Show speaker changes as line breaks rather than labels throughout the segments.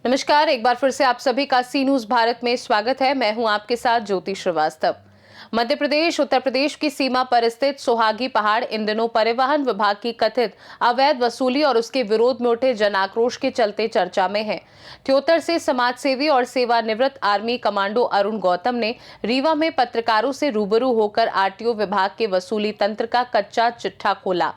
नमस्कार, एक बार फिर से आप सभी का सी न्यूज भारत में स्वागत है। मैं हूं आपके साथ ज्योति श्रीवास्तव। मध्य प्रदेश उत्तर प्रदेश की सीमा पर स्थित सोहागी पहाड़ इन दिनों परिवहन विभाग की कथित अवैध वसूली और उसके विरोध में उठे जन आक्रोश के चलते चर्चा में है। त्योतर से समाजसेवी और सेवानिवृत्त आर्मी कमांडो अरुण गौतम ने रीवा में पत्रकारों से रूबरू होकर आरटीओ विभाग के वसूली तंत्र का कच्चा चिट्ठा खोला।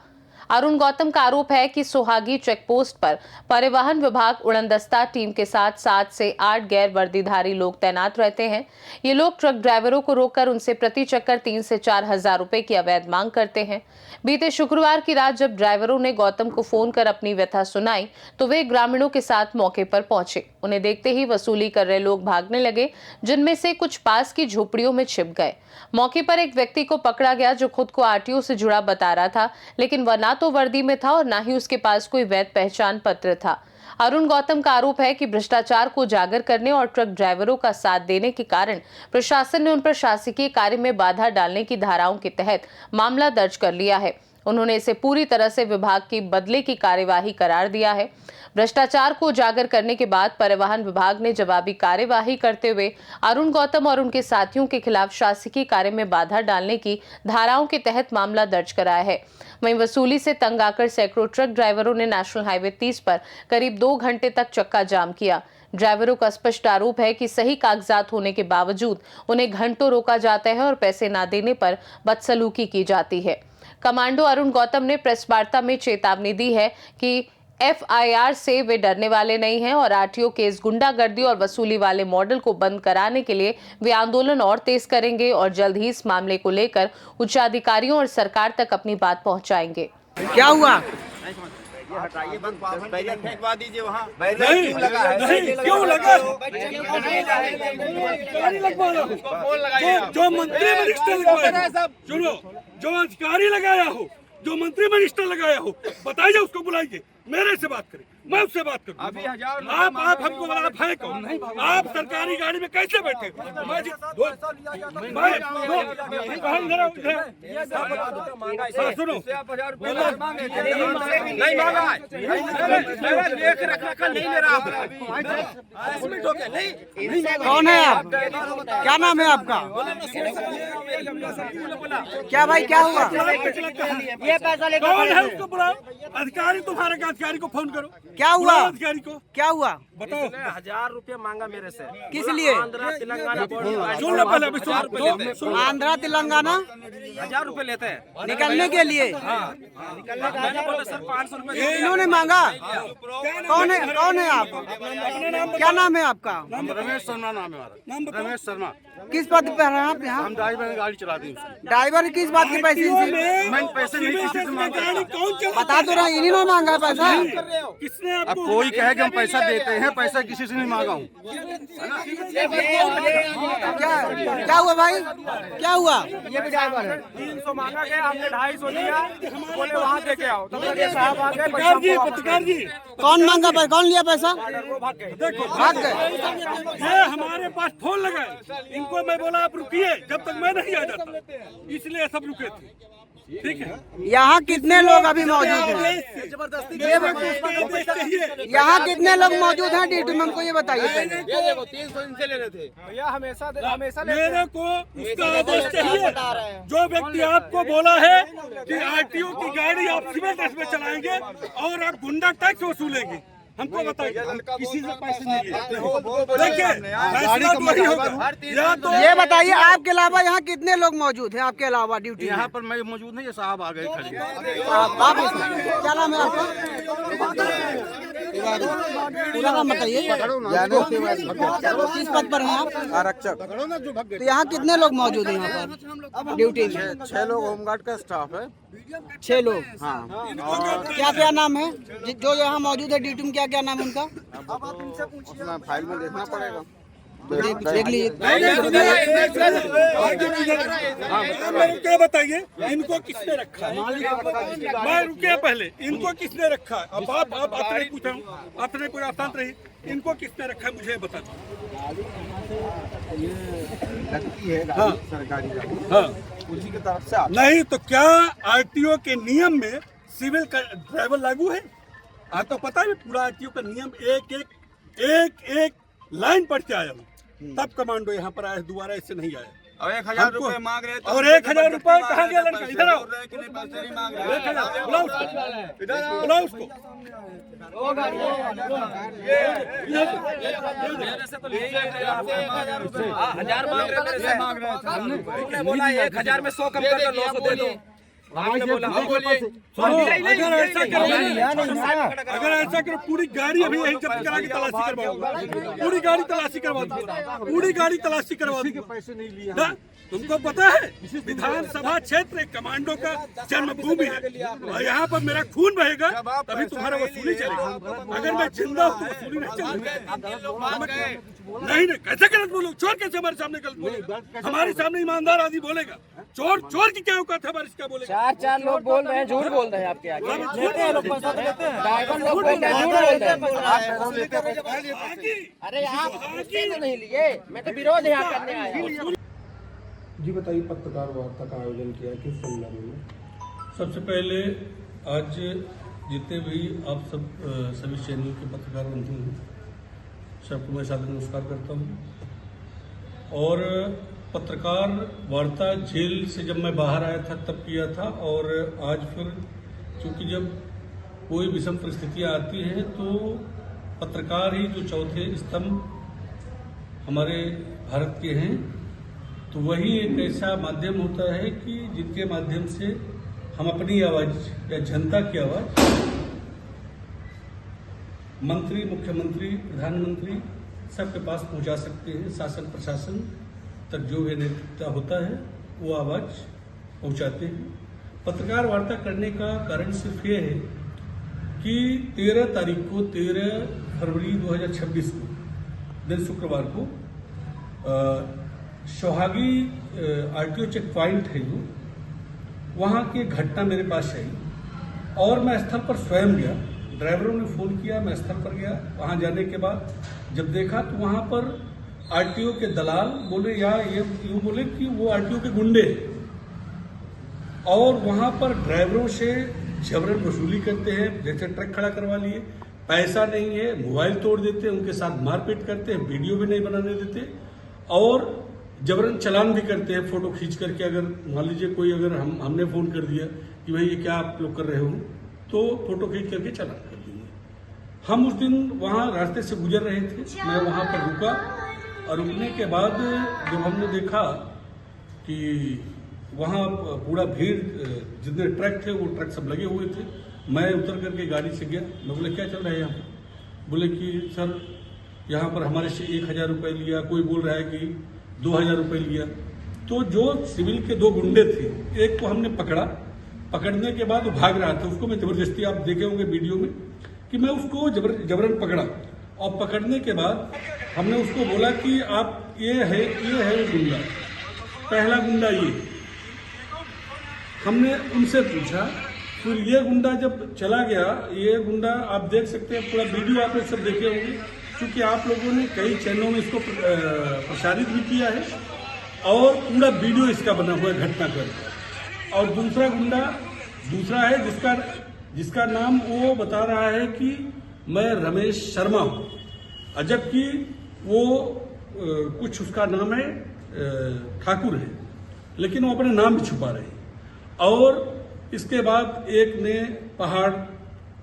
अरुण गौतम का आरोप है कि सोहागी चेकपोस्ट पर परिवहन विभाग उड़नदस्ता टीम के साथ 7 से 8 गैर वर्दीधारी लोग तैनात रहते हैं। ये लोग ट्रक ड्राइवरों को रोककर उनसे प्रति चक्कर 3 से 4 हजार रुपए की अवैध मांग करते हैं। बीते शुक्रवार की रात जब ड्राइवरों ने गौतम को फोन कर अपनी व्यथा सुनाई तो वे ग्रामीणों के साथ मौके पर पहुंचे। उन्हें देखते ही वसूली कर रहे लोग भागने लगे, जिनमें से कुछ पास की झोपड़ियों में छिप गए। मौके पर एक व्यक्ति को पकड़ा गया जो खुद को आरटीओ से जुड़ा बता रहा था, लेकिन वह ना तो वर्दी में था और ना ही उसके पास कोई वैध पहचान पत्र था। अरुण गौतम का आरोप है कि भ्रष्टाचार को उजागर करने और ट्रक ड्राइवरों का साथ देने के कारण प्रशासन ने उन पर शासकीय कार्य में बाधा डालने की धाराओं के तहत मामला दर्ज कर लिया है। उन्होंने इसे पूरी तरह से विभाग की बदले की कार्यवाही करार दिया है। भ्रष्टाचार को उजागर करने के बाद परिवहन विभाग ने जवाबी कार्यवाही करते हुए अरुण गौतम और उनके साथियों के खिलाफ शासकीय कार्य में बाधा डालने की धाराओं के तहत मामला दर्ज कराया है। वहीं वसूली से तंग आकर सैकड़ों ट्रक ड्राइवरों ने नेशनल हाईवे 30 पर करीब 2 घंटे तक चक्का जाम किया। ड्राइवरों का स्पष्ट आरोप है कि सही कागजात होने के बावजूद उन्हें घंटों रोका जाता है और पैसे न देने पर बदसलूकी की जाती है। कमांडो अरुण गौतम ने प्रेस वार्ता में चेतावनी दी है कि एफआईआर से वे डरने वाले नहीं हैं और आरटीओ केस गुंडागर्दी और वसूली वाले मॉडल को बंद कराने के लिए वे आंदोलन और तेज करेंगे और जल्द ही इस मामले को लेकर उच्चाधिकारियों और सरकार तक अपनी बात पहुंचाएंगे।
क्या हुआ?
हटाइए, फेंकवा दीजिए वहाँ।
क्यों लगा? जो मंत्री मिनिस्टर लगाया हो, सुनो, जो अधिकारी लगाया हो, जो मंत्री मिनिस्टर लगाया हो, बताइए, उसको बुलाइए, मेरे से बात करें, मैं उससे बात करूं।
अभी हजार
आप हमको आप है कौन? आप सरकारी गाड़ी में कैसे बैठे? सुनो,
नहीं मांगा, देख रखा नहीं ले रहा।
कौन है आप? क्या नाम है आपका? क्या भाई, क्या हुआ?
ये पैसा लेकर
कौन है? उसको बुलाओ। अधिकारी, तुम्हारे अधिकारी को फोन करो।
क्या हुआ?
अधिकारी को
क्या हुआ?
बताओ।
1000 रुपए मांगा मेरे से।
किस लिए?
आंध्रा तेलंगाना
सुन लो पहले,
आंध्रा तेलंगाना
1000 रुपए लेते हैं
निकलने के लिए।
मैंने बोला सर 500 रुपए
इन्होंने मांगा। कौन है? कौन है आप? क्या नाम है आपका?
रमेश शर्मा नाम है हमारा। रमेश शर्मा।
किस पद पे हैं आप यहाँ?
हम ड्राइवर गाड़ी चलाते हैं।
ड्राइवर किस बात के पैसे?
मैं पैसे नहीं किसी से मांगा।
बता तो रहा, इन्हीं ने मांगा पैसा।
किसने
अब कोई कहे कि हम पैसा देते हैं, पैसा किसी से नहीं मांगा हूँ।
क्या हुआ भाई? क्या हुआ?
ये भी ड्राइवर है। 300 मांगा गया, हमने 250 दिया, बोले वहाँ दे के आओ। तब तक ये साहब आ गए।
पत्रकार जी,
कौन मांगा पैसा? कौन लिया पैसा?
देखो,
भाग गए।
ये हमारे पास फोन लगाए, इनको मैं बोला आप रुकिए जब तक मैं नहीं आ जाता, इसलिए सब रुके थे। ठीक है,
यहाँ कितने लोग अभी मौजूद हैं? यहाँ कितने लोग मौजूद हैं ड्यूटी में? हमको ये बताइए पहले।
300 इनसे ले रहे थे भैया, हमेशा
मेरे को उसका आदेश चाहिए। जो व्यक्ति आपको बोला है कि आरटीओ की गाड़ी आप सिविल ड्रेस में चलाएंगे और आप गुंडा टैक्स वसूलेंगे, हमको बताइए। हम किसी से पैसे नहीं लेते। देखिए, फैसला वही होगा। या तो
ये बताइए, आपके अलावा यहाँ कितने लोग मौजूद हैं? आपके अलावा ड्यूटी
यहाँ पर मैं मौजूद नहीं, ये साहब आ गए खड़े।
आप क्या नाम है आपका? पूरा नाम बताइए। किस पद पर हैं आप?
आरक्षक।
तो यहाँ कितने लोग मौजूद हैं यहाँ पर ड्यूटी में?
6 लोग होमगार्ड का स्टाफ है।
6 लोग।
हाँ।
क्या क्या नाम है जो यहाँ मौजूद है ड्यूटी में? क्या क्या नाम है उनका?
उसमें फाइल में देखना पड़ेगा।
देख लीजिए।
क्या बताइए, इनको किसने रखा है? मैं रुके पहले, इनको किसने रखा है? अब आप अपने पूछा हूँ, अपने कोई आसान रही, इनको किसने रखा है मुझे बता दो।
ये लगती है
हाँ।
गाड़ी, सरकारी गाड़ी,
हाँ
उसी की तरफ से आता
नहीं तो क्या आरटीओ के नियम में सिविल का ड्राइवर लागू है? आपको पता है पूरा आरटीओ का नियम एक लाइन पढ़ के आया हूँ, तब कमांडो यहाँ पर आया, दोबारा इससे नहीं आया।
और 1000 रुपए मांग रहे
और 1000 रुपए कहाँ गया लड़का? इधर आओ,
पैसे नहीं मांग रहे
1000 बुलाओ उसको, बुलाओ उसको।
हमने बोला 1000 में 100 कम कर दो, 900 दे दो।
अगर ऐसा करो पूरी गाड़ी अभी यही जब्त करा के तलाशी करवाऊंगा, पूरी गाड़ी तलाशी करवा दूंगा, पूरी गाड़ी तलाशी करवा दूंगा।
पैसे नहीं लिए
तुमको पता है विधानसभा क्षेत्र कमांडो का जन्मभूमि है और यहाँ पर मेरा खून बहेगा तभी तुम्हारा वसूली चलेगा। अगर मैं जिंदा हूँ तो वसूली नहीं चलेगी। नहीं कैसे गलत बोलो? चोर कैसे हमारे सामने गलत बोलेगा? हमारे सामने ईमानदार आदमी बोलेगा। चोर की क्या औकात है? हमारे क्या बोलेगा?
4 लोग बोल रहे हैं, झूठ बोल रहे हैं आपके आगे। ड्राइवर लोग बोल रहे हैं, झूठ बोल रहे हैं। अरे आप उससे तो नहीं लिए, मैं तो विरोध यहाँ करने आया हूँ।
जी बताइए, पत्रकार वार्ता का आयोजन किया किस संदर्भ में?
सबसे पहले आज जितने भी आप सभी चैनल के पत्रकार बंधु हैं, सबको मैं सादर नमस्कार करता हूं। और पत्रकार वार्ता जेल से जब मैं बाहर आया था तब किया था, और आज फिर क्योंकि जब कोई विषम परिस्थितियां आती हैं तो पत्रकार ही जो चौथे स्तंभ हमारे भारत के हैं, तो वही एक ऐसा माध्यम होता है कि जिनके माध्यम से हम अपनी आवाज या जनता की आवाज मंत्री, मुख्यमंत्री, प्रधानमंत्री सबके पास पहुंचा सकते हैं। शासन प्रशासन तक जो भी नेतृत्व होता है वो आवाज पहुंचाते हैं। पत्रकार वार्ता करने का कारण सिर्फ ये है कि 13 फरवरी 2026 को दिन शुक्रवार को सोहागी आरटीओ चेक पॉइंट है जो, वहाँ की घटना मेरे पास आई और मैं स्थल पर स्वयं गया। ड्राइवरों ने फोन किया, मैं स्थल पर गया। वहाँ जाने के बाद जब देखा तो वहाँ पर आरटीओ के दलाल बोले या ये यूँ बोले कि वो आरटीओ के गुंडे, और वहाँ पर ड्राइवरों से जबरन वसूली करते हैं। जैसे ट्रक खड़ा करवा लिए, पैसा नहीं है, मोबाइल तोड़ देते हैं, उनके साथ मारपीट करते हैं, वीडियो भी नहीं बनाने देते और जबरन चलान भी करते हैं फोटो खींच करके। अगर मान लीजिए कोई अगर हमने फोन कर दिया कि भाई ये क्या आप लोग कर रहे हो, तो फोटो खींच करके चलान कर देंगे। हम उस दिन वहाँ रास्ते से गुजर रहे थे, मैं वहाँ पर रुका और रुकने के बाद जब हमने देखा कि वहाँ पूरा भीड़, जितने ट्रक थे वो ट्रक सब लगे हुए थे, मैं उतर करके गाड़ी से गया। मैं बोले क्या चल रहा है यहाँ पर? बोले कि सर यहाँ पर हमारे से 1000 रुपये लिया, कोई बोल रहा है कि 2000 रुपये लिया। तो जो सिविल के 2 गुंडे थे, एक को हमने पकड़ा, पकड़ने के बाद वो भाग रहा था, उसको मैं जबरदस्ती, आप देखे होंगे वीडियो में कि मैं उसको जबरन पकड़ा, और पकड़ने के बाद हमने उसको बोला कि आप ये है वो गुंडा, पहला गुंडा ये। हमने उनसे पूछा, फिर ये गुंडा जब चला गया, ये गुंडा आप देख सकते हैं, पूरा वीडियो आप सब देखे होंगे क्योंकि आप लोगों ने कई चैनलों में इसको प्रसारित भी किया है और पूरा वीडियो इसका बना हुआ है घटनाक्रम। और दूसरा गुंडा दूसरा है जिसका नाम वो बता रहा है कि मैं रमेश शर्मा हूँ, जबकि वो कुछ उसका नाम है ठाकुर है, लेकिन वो अपने नाम भी छुपा रहे हैं। और इसके बाद एक ने पहाड़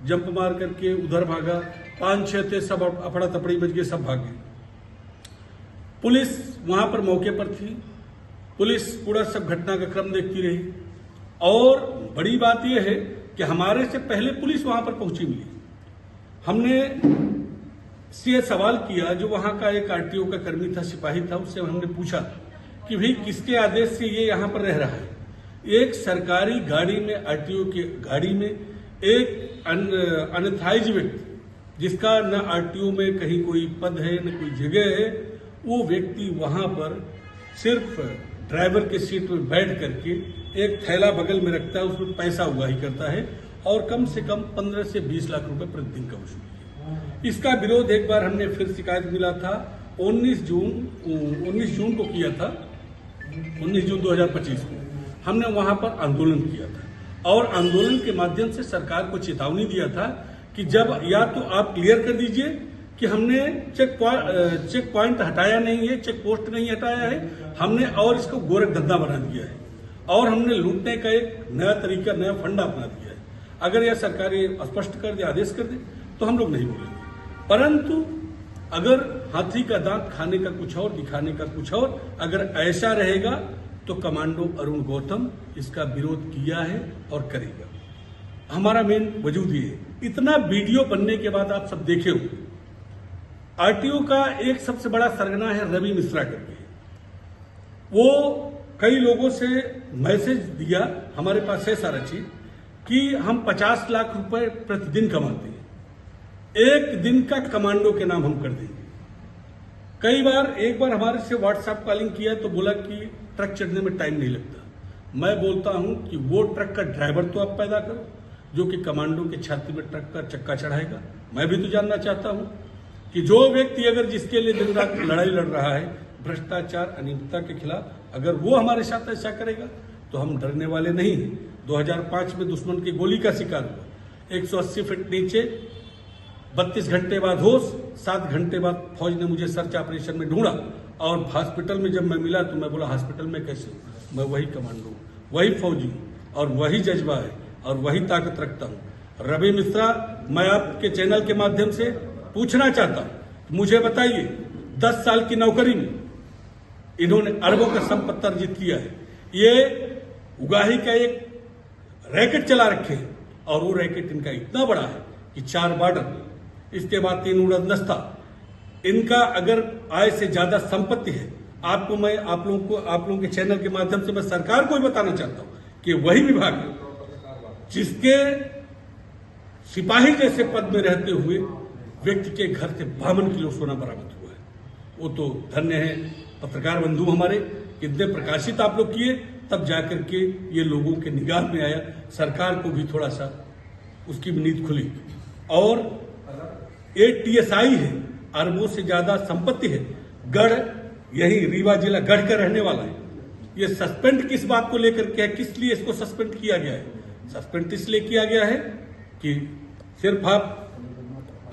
जंप मार करके उधर भागा, 5-6 थे, सब अफड़ा तफड़ी बच गए, सब भागे। पुलिस वहां पर मौके पर थी, पुलिस पूरा सब घटना का क्रम देखती रही। और बड़ी बात यह है कि हमारे से पहले पुलिस वहां पर पहुंची मिली। हमने से सवाल किया, जो वहां का एक आरटीओ का कर्मी था, सिपाही था, उससे हमने पूछा कि भाई किसके आदेश से ये यहाँ पर रह रहा है? एक सरकारी गाड़ी में, आरटीओ की गाड़ी में एक अनथाइज व्यक्ति, जिसका न आरटीओ में कहीं कोई पद है न कोई जगह है, वो व्यक्ति वहां पर सिर्फ ड्राइवर के सीट में बैठ करके एक थैला बगल में रखता है, उसमें पैसा उगाही करता है और कम से कम 15 से 20 लाख रुपए प्रतिदिन का वसूल। इसका विरोध एक बार हमने फिर शिकायत मिला था 19 जून को किया था, 19 जून 2025 को हमने वहां पर आंदोलन किया था और आंदोलन के माध्यम से सरकार को चेतावनी दिया था कि जब या तो आप क्लियर कर दीजिए कि हमने चेक पॉइंट हटाया नहीं है, चेक पोस्ट नहीं हटाया है हमने, और इसको गोरख धंधा बना दिया है और हमने लूटने का एक नया तरीका, नया फंडा अपना दिया है। अगर यह सरकार ये स्पष्ट कर दे, आदेश कर दे तो हम लोग नहीं बोलेंगे, परंतु अगर हाथी का दांत खाने का कुछ और, दिखाने का कुछ और, अगर ऐसा रहेगा तो कमांडो अरुण गौतम इसका विरोध किया है और करेगा। हमारा मेन वजूद ये है। इतना वीडियो बनने के बाद आप सब देखे हो, आरटीओ का एक सबसे बड़ा सरगना है रवि मिश्रा करके, वो कई लोगों से मैसेज दिया, हमारे पास है सारा चीज, कि हम 50 लाख रुपए प्रतिदिन कमाते हैं, एक दिन का कमांडो के नाम हम कर देंगे। कई बार, एक बार हमारे से व्हाट्सएप कॉलिंग किया तो बोला कि ट्रक चढ़ने में टाइम नहीं लगता। मैं बोलता हूं कि वो ट्रक का ड्राइवर तो आप पैदा करो जो कि कमांडो के छाती में ट्रक का चक्का चढ़ाएगा। मैं भी तो जानना चाहता हूं कि जो व्यक्ति अगर जिसके लिए दिन रात लड़ाई लड़ रहा है भ्रष्टाचार, अनियमितता के खिलाफ, अगर वो हमारे साथ ऐसा करेगा तो हम डरने वाले नहीं हैं। 2005 में दुश्मन की गोली का शिकार हुआ, 180 फीट नीचे, 32 घंटे बाद होश, 7 घंटे बाद फौज ने मुझे सर्च ऑपरेशन में ढूंढा और हॉस्पिटल में जब मैं मिला तो मैं बोला हॉस्पिटल में कैसे हूं? मैं वही कमांडो, वही फौजी और वही जज्बा है और वही ताकत रखता हूं। रवि मिश्रा, मैं आपके चैनल के माध्यम से पूछना चाहता हूं, मुझे बताइए 10 साल की नौकरी में इन्होंने अरबों का संपत्ति अर्जित किया है। ये उगाही का एक रैकेट चला रखे हैं और वो रैकेट इनका इतना बड़ा है कि 4 बॉर्डर, इसके बाद 3 उड़न दस्ता, इनका अगर आय से ज्यादा संपत्ति है। आपको मैं आप लोगों के चैनल के माध्यम से मैं सरकार को भी बताना चाहता हूं कि वही विभाग है जिसके सिपाही जैसे पद में रहते हुए व्यक्ति के घर से 52 किलो सोना बरामद हुआ है। वो तो धन्य है पत्रकार बंधु हमारे, कितने प्रकाशित आप लोग किए, तब जाकर के ये लोगों के निगाह में आया, सरकार को भी थोड़ा सा उसकी नींद खुली। और एक टीएसआई है, अरबों से ज्यादा संपत्ति है, गढ़, यही रीवा जिला गढ़ का रहने वाला है। ये सस्पेंड किस बात को लेकर के है, किस लिए इसको सस्पेंड किया गया है? सस्पेंड इसलिए किया गया है कि सिर्फ आप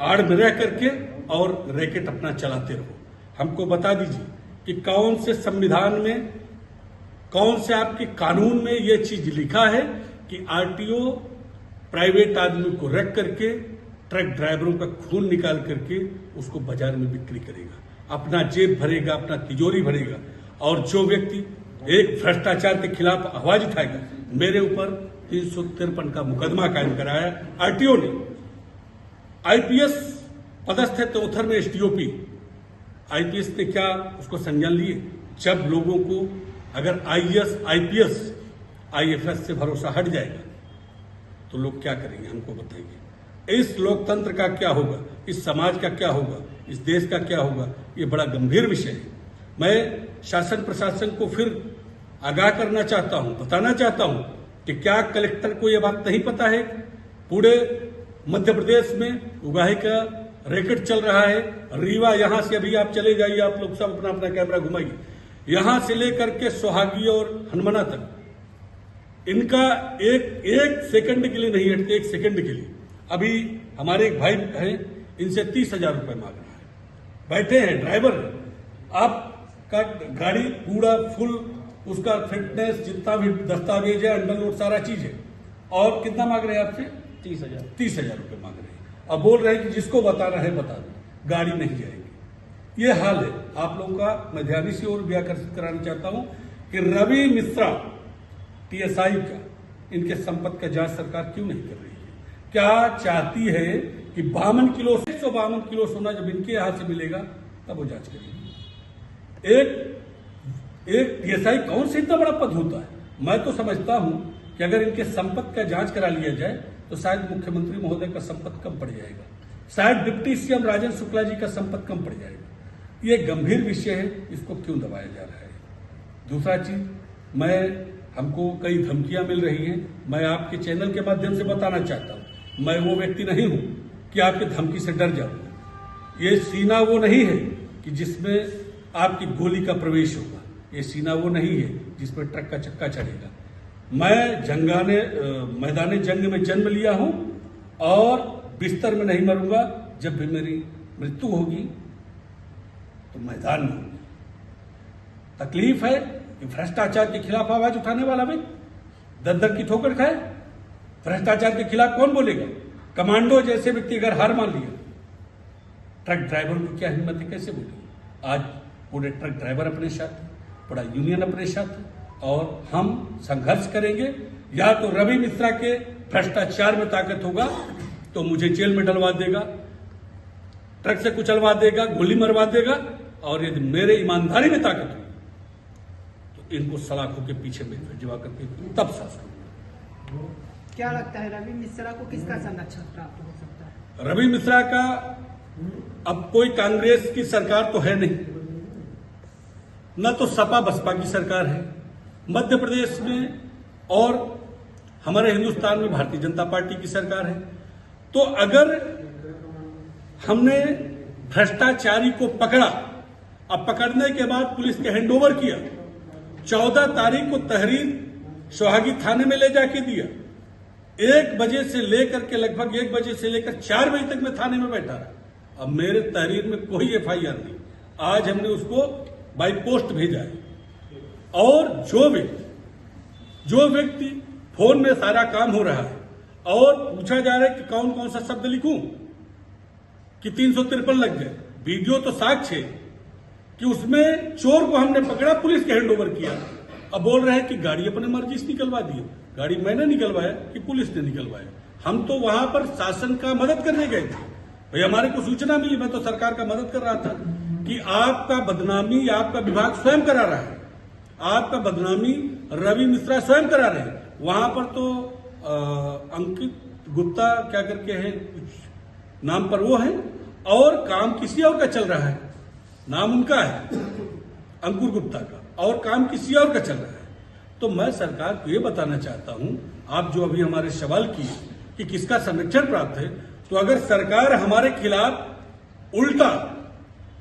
आड़ में रह करके और रैकेट अपना चलाते रहो। हमको बता दीजिए कि कौन से संविधान में, कौन से आपके कानून में यह चीज लिखा है कि आरटीओ प्राइवेट आदमी को रख करके ट्रक ड्राइवरों का खून निकाल करके उसको बाजार में बिक्री करेगा, अपना जेब भरेगा, अपना तिजोरी भरेगा। और जो व्यक्ति एक भ्रष्टाचार के खिलाफ आवाज उठाएगा, मेरे ऊपर 353 का मुकदमा कायम कराया आरटीओ ने। आईपीएस पदस्थ है तोथर में एसटीओपी, आईपीएस ने क्या उसको संज्ञान लिए? जब लोगों को अगर आईएएस, आईपीएस, आईएफएस से भरोसा हट जाएगा तो लोग क्या करेंगे? हमको बताइए। इस लोकतंत्र का क्या होगा? इस समाज का क्या होगा? इस देश का क्या होगा? ये बड़ा गंभीर विषय है। मैं शासन प्रशासन को फिर आगाह करना चाहता हूं, बताना चाहता हूं कि क्या कलेक्टर को यह बात नहीं पता है? पूरे मध्य प्रदेश में उगाही का रैकेट चल रहा है। रीवा, यहां से अभी आप चले जाइए, आप लोग सब अपना अपना कैमरा घुमाइए, यहां से लेकर के सोहागी और हनुमाना तक इनका एक सेकंड के लिए नहीं हटते, 1 सेकंड के लिए। अभी हमारे एक भाई हैं, इनसे 30,000 रुपए मांग रहा है, बैठे हैं, ड्राइवर है, आपका गाड़ी पूरा फुल, उसका फिटनेस, जितना भी दस्तावेज है, अंडर लोड, सारा चीज है, और कितना मांग रहे हैं आपसे? 30,000 रुपए मांग रहे हैं। अब बोल रहे हैं कि जिसको बताना है बता दो, गाड़ी नहीं जाएगी। ये हाल है आप लोगों का। मैं ध्यान से और भी आकर्षित कराना चाहता हूं कि रवि मिश्रा टीएसआई का, इनके संपत्ति का जांच सरकार क्यों नहीं कर रही है? क्या चाहती है कि 52 किलो, 152 किलो सोना जब इनके यहां से मिलेगा तब वो जांच करेगी? एक टीएसआई कौन से इतना बड़ा पद होता है? मैं तो समझता हूं कि अगर इनके संपत्ति का जांच करा लिया जाए तो शायद मुख्यमंत्री महोदय का संपत्ति कम पड़ जाएगा, शायद डिप्टी सीएम राजेंद्र शुक्ला जी का संपत्ति कम पड़ जाएगा। ये गंभीर विषय है, इसको क्यों दबाया जा रहा है? दूसरा चीज, हमको कई धमकियां मिल रही हैं, मैं आपके चैनल के माध्यम से बताना चाहता हूं, मैं वो व्यक्ति नहीं हूं कि आपके धमकी से डर जाऊं। ये सीना वो नहीं है कि जिसमें आपकी गोली का प्रवेश होगा। ये सीना वो नहीं है जिसमें ट्रक का चक्का चढ़ेगा। मैं मैदान जंग में जन्म लिया हूं और बिस्तर में नहीं मरूंगा। जब भी मेरी मृत्यु होगी तो मैदान में होगी। तकलीफ है कि भ्रष्टाचार के खिलाफ आवाज उठाने वाला भी दर की ठोकर खाए। भ्रष्टाचार के खिलाफ कौन बोलेगा? कमांडो जैसे व्यक्ति अगर हार मान लिया, ट्रक ड्राइवर को क्या हिम्मत है, कैसे बोलेगा? आज पूरे ट्रक ड्राइवर अपने साथ है, पूरा यूनियन अपने साथ है और हम संघर्ष करेंगे। या तो रवि मिश्रा के भ्रष्टाचार में ताकत होगा तो मुझे जेल में डलवा देगा, ट्रक से कुचलवा देगा, गोली मरवा देगा, और यदि मेरे ईमानदारी में ताकत हो तो इनको सलाखों के पीछे में भिजवा करके तब शासन।
क्या लगता है रवि मिश्रा को किसका संरक्षण प्राप्त हो सकता है?
रवि मिश्रा का अब कोई कांग्रेस की सरकार तो है नहीं, न तो सपा बसपा की सरकार है मध्य प्रदेश में, और हमारे हिंदुस्तान में भारतीय जनता पार्टी की सरकार है। तो अगर हमने भ्रष्टाचारी को पकड़ा, अब पकड़ने के बाद पुलिस के हैंडओवर किया, 14 तारीख को तहरीर सोहागी थाने में ले जाके दिया, 1 बजे से लेकर के लगभग 1 बजे से लेकर 4 बजे तक मैं थाने में बैठा रहा। अब मेरे तहरीर में कोई FIR नहीं। आज हमने उसको बाई पोस्ट भेजा है। और जो व्यक्ति फोन में सारा काम हो रहा है और पूछा जा रहा है कि कौन कौन सा शब्द लिखूं कि 353 लग जाए, वीडियो तो साक्ष्य है कि उसमें चोर को हमने पकड़ा, पुलिस के हैंडओवर किया। अब बोल रहे हैं कि गाड़ी अपने मर्जी से निकलवा दी। गाड़ी मैंने निकलवाया कि पुलिस ने निकलवाया? हम तो वहां पर शासन का मदद करने गए थे। भाई हमारे को सूचना मिली, मैं तो सरकार का मदद कर रहा था कि आपका बदनामी आपका विभाग स्वयं करा रहा है, आपका बदनामी रवि मिश्रा स्वयं करा रहे हैं। वहां पर तो अंकित गुप्ता क्या करके है, कुछ नाम पर वो है, और काम किसी और का चल रहा है, नाम उनका है अंकुर गुप्ता का, और काम किसी और का चल रहा है। तो मैं सरकार को ये बताना चाहता हूं, आप जो अभी हमारे सवाल किए कि किसका संरक्षण प्राप्त है, तो अगर सरकार हमारे खिलाफ उल्टा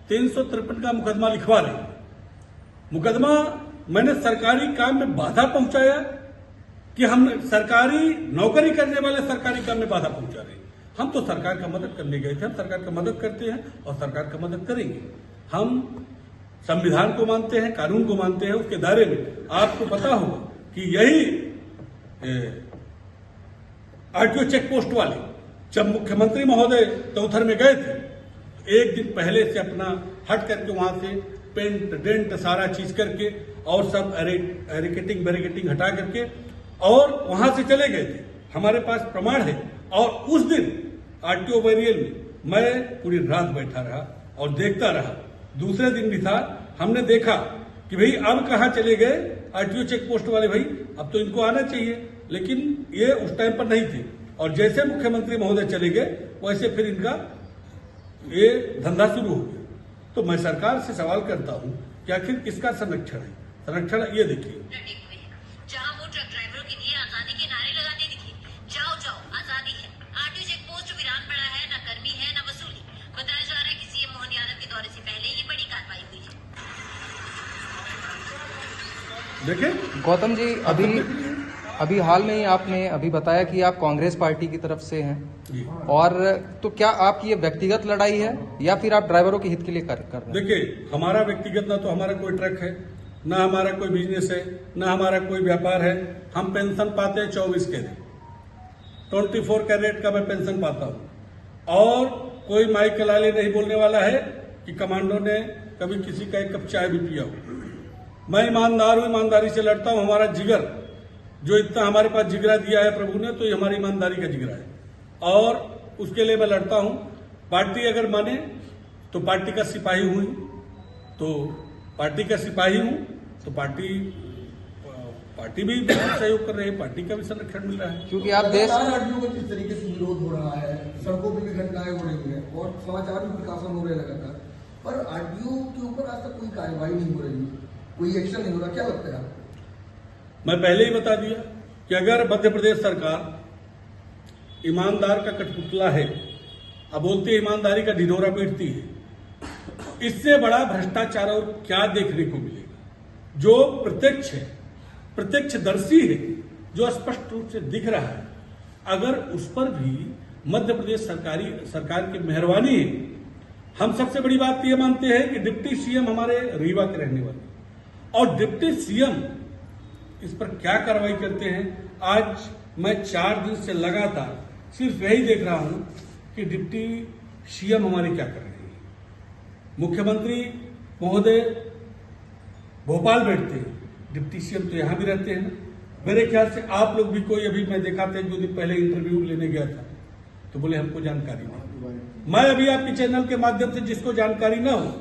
353 का मुकदमा लिखवा रही, मुकदमा मैंने सरकारी काम में बाधा पहुंचाया कि हम सरकारी नौकरी करने वाले सरकारी काम में बाधा पहुंचा रहे हैं। हम तो सरकार का मदद करने गए थे, हम सरकार का मदद करते हैं और सरकार का मदद करेंगे। हम संविधान को मानते हैं, कानून को मानते हैं, उसके दायरे में आपको पता होगा कि यही RTO चेक पोस्ट वाले जब मुख्यमंत्री महोदय चौथर में गए थे, एक दिन पहले से अपना हट करके वहां से पेंट डेंट सारा चीज करके और सब बैरिकेटिंग हटा करके और वहां से चले गए थे। हमारे पास प्रमाण है। और उस दिन RTO बैरियल में मैं पूरी रात बैठा रहा और देखता रहा। दूसरे दिन भी था, हमने देखा कि भाई अब कहां चले गए RTO चेक पोस्ट वाले, भाई अब तो इनको आना चाहिए, लेकिन ये उस टाइम पर नहीं थे। और जैसे मुख्यमंत्री महोदय चले गए वैसे फिर इनका ये धंधा शुरू हो गया। तो मैं सरकार से सवाल करता हूं कि आखिर किसका संरक्षण है? संरक्षण ये देखिए,
जहां वो ट्रक ड्राइवरों के लिए आजादी के नारे लगाते दिखे, जाओ जाओ आजादी है, RTO चेक पोस्ट वीरान पड़ा है, न कर्मी है न वसूली। बताया जा रहा है कि CM मोहन यादव के दौरे से पहले ये बड़ी कार्रवाई हुई है।
देखें
गौतम जी, अभी हाल में ही आपने अभी बताया कि आप कांग्रेस पार्टी की तरफ से हैं, और तो क्या आपकी ये व्यक्तिगत लड़ाई है या फिर आप ड्राइवरों के हित के लिए कर रहे हैं?
देखिए, हमारा व्यक्तिगत ना तो हमारा कोई ट्रक है, ना हमारा कोई बिजनेस है, ना हमारा कोई व्यापार है। हम पेंशन पाते हैं 24 कैरेट, 24 कैरेट का मैं पेंशन पाता हूं। और कोई माइक के लाले नहीं बोलने वाला है कि कमांडो ने कभी किसी का 1 कप चाय भी पिया हो। मैं ईमानदार हूं, ईमानदारी से लड़ता हूं। हमारा जिगर जो इतना हमारे पास जिगरा दिया है प्रभु ने, तो ये हमारी ईमानदारी का जिगरा है और उसके लिए मैं लड़ता हूं। पार्टी अगर माने तो पार्टी का सिपाही हुई, तो पार्टी का सिपाही हूं, तो पार्टी भी सहयोग कर रही है, पार्टी का भी संरक्षण मिल रहा है।
क्योंकि आप देश
किस तरीके से विरोध हो रहा है, सड़कों पर भी घटनाएं हो रही है और समाचार भी प्रकाशन हो रहे लगातार, पर RTO के ऊपर आज तक कोई कार्रवाई नहीं हो रही, कोई एक्शन नहीं हो रहा, क्या लगता है आपको?
मैं पहले ही बता दिया कि अगर मध्य प्रदेश सरकार ईमानदार का कठपुतला है, अब बोलते ईमानदारी का ढिढोरा पीटती है, इससे बड़ा भ्रष्टाचार और क्या देखने को मिलेगा। जो प्रत्यक्ष है, प्रत्यक्षदर्शी है, जो स्पष्ट रूप से दिख रहा है, अगर उस पर भी मध्य प्रदेश सरकार की मेहरबानी है। हम सबसे बड़ी बात यह मानते हैं कि डिप्टी सीएम हमारे रीवा के रहने वाले, और डिप्टी सीएम इस पर क्या कार्रवाई करते हैं। आज मैं 4 दिन से लगातार सिर्फ यही देख रहा हूं कि डिप्टी सीएम हमारे क्या कर रहे हैं। मुख्यमंत्री महोदय भोपाल बैठते हैं, डिप्टी सीएम तो यहां भी रहते हैं। मेरे ख्याल से आप लोग भी कोई, अभी मैं देखा था 2 दिन पहले इंटरव्यू लेने गया था तो बोले हमको जानकारी नहीं। मैं अभी आपके चैनल के माध्यम से, जिसको जानकारी ना हो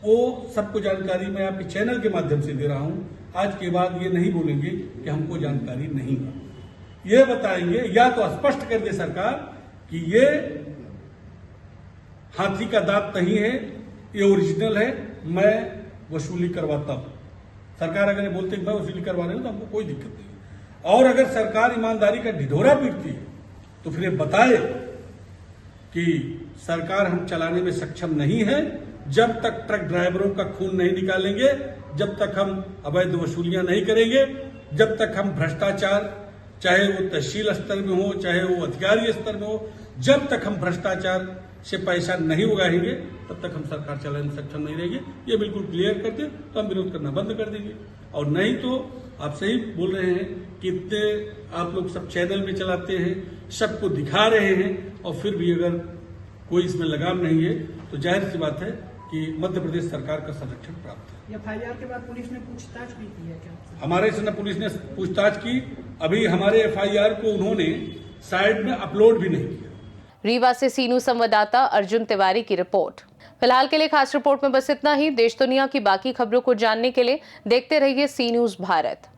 वो सबको जानकारी मैं आपके चैनल के माध्यम से दे रहा हूं। आज के बाद ये नहीं बोलेंगे कि हमको जानकारी नहीं है, ये बताएंगे या तो स्पष्ट कर दे सरकार कि ये हाथी का दांत नहीं है, ये ओरिजिनल है, मैं वसूली करवाता हूं। सरकार अगर ये बोलते मैं वसूली करवा रही हूं तो हमको कोई दिक्कत नहीं। और अगर सरकार ईमानदारी का ढिढोरा पीटती है तो फिर ये बताए कि सरकार हम चलाने में सक्षम नहीं है। जब तक ट्रक ड्राइवरों का खून नहीं निकालेंगे, जब तक हम अवैध वसूलियां नहीं करेंगे, जब तक हम भ्रष्टाचार, चाहे वो तहसील स्तर में हो, चाहे वो अधिकारी स्तर में हो, जब तक हम भ्रष्टाचार से पैसा नहीं उगाएंगे तब तक हम सरकार चलाने में सक्षम नहीं रहेगी। ये बिल्कुल क्लियर करते तो हम विरोध करना बंद कर देंगे। और नहीं तो आप सही बोल रहे हैं कि इतने आप लोग सब चैनल में चलाते हैं, सबको दिखा रहे हैं, और फिर भी अगर कोई इसमें लगाम नहीं है तो जाहिर सी बात है कि मध्य प्रदेश सरकार का संरक्षण प्राप्त है।
एफआईआर के बाद पुलिस ने पूछताछ भी की है क्या?
हमारे से पुलिस ने पूछताछ की, अभी हमारे एफआईआर को उन्होंने साइड में अपलोड भी नहीं किया।
रीवा से सीनू संवाददाता अर्जुन तिवारी की रिपोर्ट। फिलहाल के लिए खास रिपोर्ट में बस इतना ही। देश दुनिया की बाकी खबरों को जानने के लिए देखते रहिए सी न्यूज़ भारत।